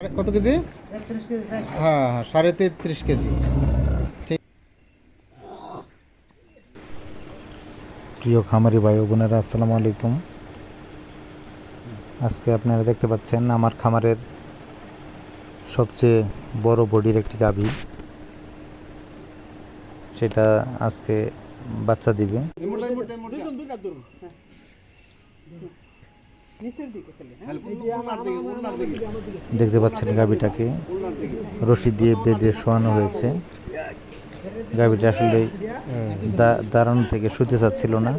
কত KG? 33 KG. হ্যাঁ হ্যাঁ, 33.5 কেজি। ঠিক। প্রিয় খামারি ভাই ও বোনেরা, আসসালামু আলাইকুম। আজকে আপনারা দেখতে পাচ্ছেন আমার খামারের সবচেয়ে বড় বডির একটি গাভী, সেটা আজকে বাচ্চা দিবে। দেখতে পাচ্ছেন গাভীটাকে রশি দিয়ে বেঁধে শোয়ানো হয়েছে। গাভীটা আসলে দাঁড়ানো থেকে শুতে চাচ্ছিল না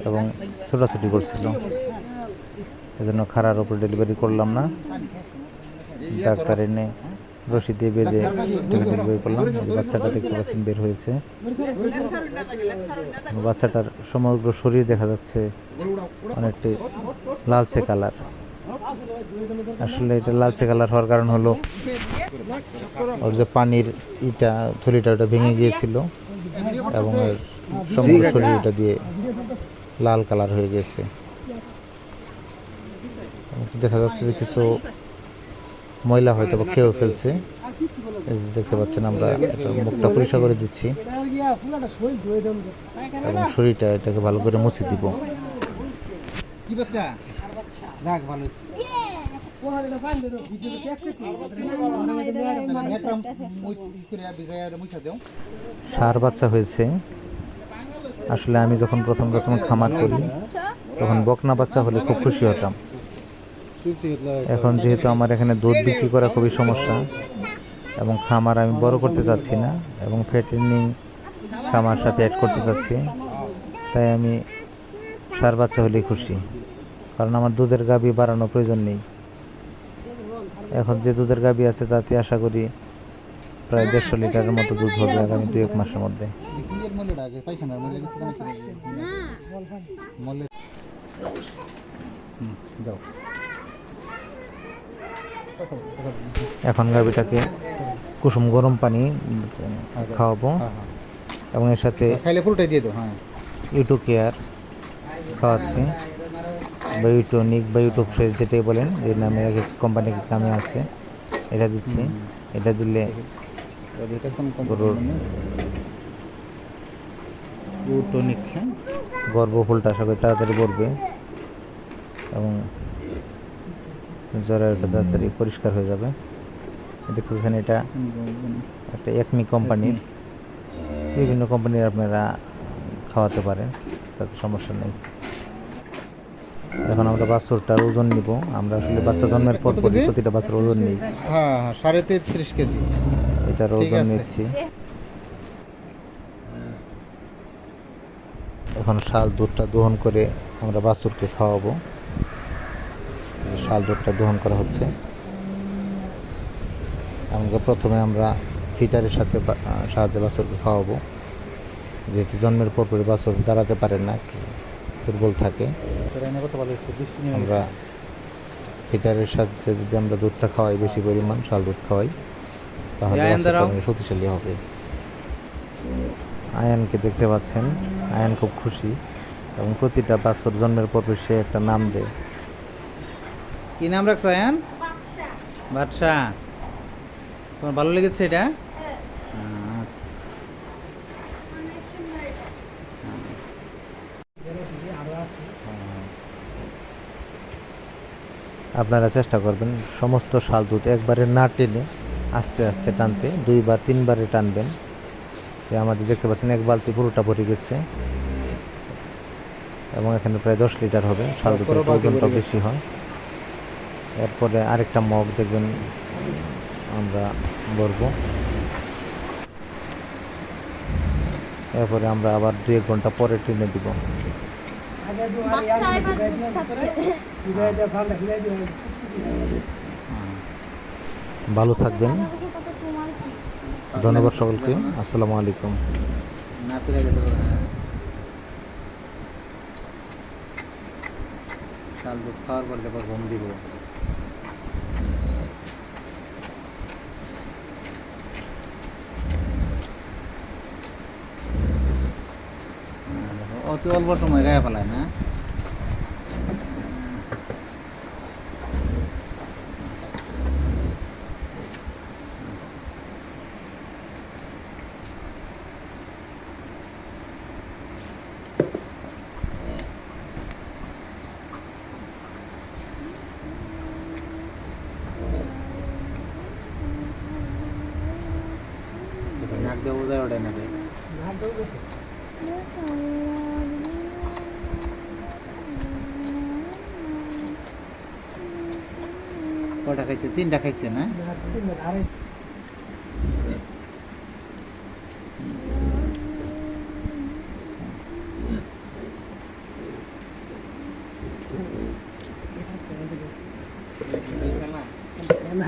এবং ছোটাছুটি করছিল, এজন্য খাড়ার ওপর ডেলিভারি করলাম না। ডাক্তার এনে রশি দিয়ে বেঁধে ডেলিভারি করলাম। বাচ্চাটা দেখতে পাচ্ছেন বের হয়েছে। বাচ্চাটার সমগ্র শরীর দেখা যাচ্ছে অনেকটি লালচে কালার। আসলে এটা লালচে কালার হওয়ার কারণ হলো ওর যে পানির থলিটা ওটা ভেঙে গিয়েছিল এবং এর সমগ্র শরীর ওটা দিয়ে লাল কালার হয়ে গেছে। দেখা যাচ্ছে যে কিছু ময়লা হয়তো বা খেয়েও ফেলছে। দেখতে পাচ্ছেন আমরা এটা মুখটা পরিষ্কার করে দিচ্ছি এবং শরীরটা এটাকে ভালো করে মুছে দিব। কি বাচ্চা? যাক ভালো। ষাঁড় বাচ্চা হয়েছে। আসলে আমি যখন প্রথম খামার করি তখন বকনা বাচ্চা হলে খুব খুশি হতাম। এখন যেহেতু আমার এখানে দুধ বিক্রি করা খুবই সমস্যা এবং খামার আমি বড় করতে চাচ্ছি না এবং ফ্যাটেনিং খামার সাথে অ্যাড করতে চাচ্ছি, তাই আমি ষাঁড় বাচ্চা হলেই খুশি, কারণ আমার দুধের গাভী বাড়ানোর প্রয়োজন নেই। এখন যে দুধের গাভী আছে তাতে আশা করি প্রায় 150 লিটারের মতো দুধ হবে আগামী 2-1 মাসের মধ্যে। এখন গাভীটাকে কুসুম গরম পানি খাওয়াবো এবং এর সাথে ইউটো কেয়ার খাওয়াচ্ছি, বা ইউটোনিক বা ইউটো ফ্রেশ যেটাই বলেন, এর নামে এক এক কোম্পানির নামে আছে, এটা দিচ্ছি। এটা দিলে গরুর গর্ভফুলটা আশা করি তাড়াতাড়ি পড়বে এবং জরায়ুটা তাড়াতাড়ি পরিষ্কার হয়ে যাবে। দেখতে পাচ্ছেন এটা একটা একমি কোম্পানির। বিভিন্ন কোম্পানির আপনারা খাওয়াতে পারেন, তাতে সমস্যা নেই। এখন আমরা বাছুরটার ওজন নিব। আমরা আসলে বাচ্চা জন্মের পর প্রতিটা বাছুর ওজন নিই। হ্যাঁ, 33.5 কেজি এটার ওজন নিচ্ছি। এখন শাল দুধটা দহন করে আমরা বাছুরকে খাওয়াবো। শাল দুধটা দহন করা হচ্ছে। আমাকে প্রথমে আমরা ফিটারের সাহায্যে বাছুরকে খাওয়াবো, যেহেতু জন্মের পরপরই বাছুর দাঁড়াতে পারে না, দুর্বল থাকে। আমরা ফিটারের সাহায্যে যদি আমরা দুধটা খাওয়াই, বেশি পরিমাণ শাল দুধ খাওয়াই, তাহলে শক্তিশালী হবে। আয়ানকে দেখতে পাচ্ছেন, আয়ান খুব খুশি এবং প্রতিটা বাছুর জন্মের পরপর সে একটা নাম দেয়। কি নাম রাখছো আয়ান? বাদশা। তোমার ভালো লেগেছে এটা? আচ্ছা। আপনারা চেষ্টা করবেন সমস্ত শাল দুধ একবারে না টেনে আস্তে আস্তে টানতে, 2 বা 3 বারে টানবেন। আমাদের দেখতে পাচ্ছেন 1 বালতি পুরোটা ভরে গেছে এবং এখানে প্রায় 10 লিটার হবে। শাল দুধের ওজনটা বেশি হয়। এরপরে আরেকটা মগ দেখবেন আমরা ভরবো। এরপরে আমরা আবার 2-1 ঘন্টা পরে টেনে দিব। ভালো থাকবেন। ধন্যবাদ সকলকে। আসসালামু আলাইকুম। শাল দুধ খাওয়ার পর তারপর ঘুম দিব। অতি অল্প সময় গায়ে ফেলায় না। দিয়ে ওজায় ওড়ায় না যায়। কটা খাইছে? 3টা খাইছে না? না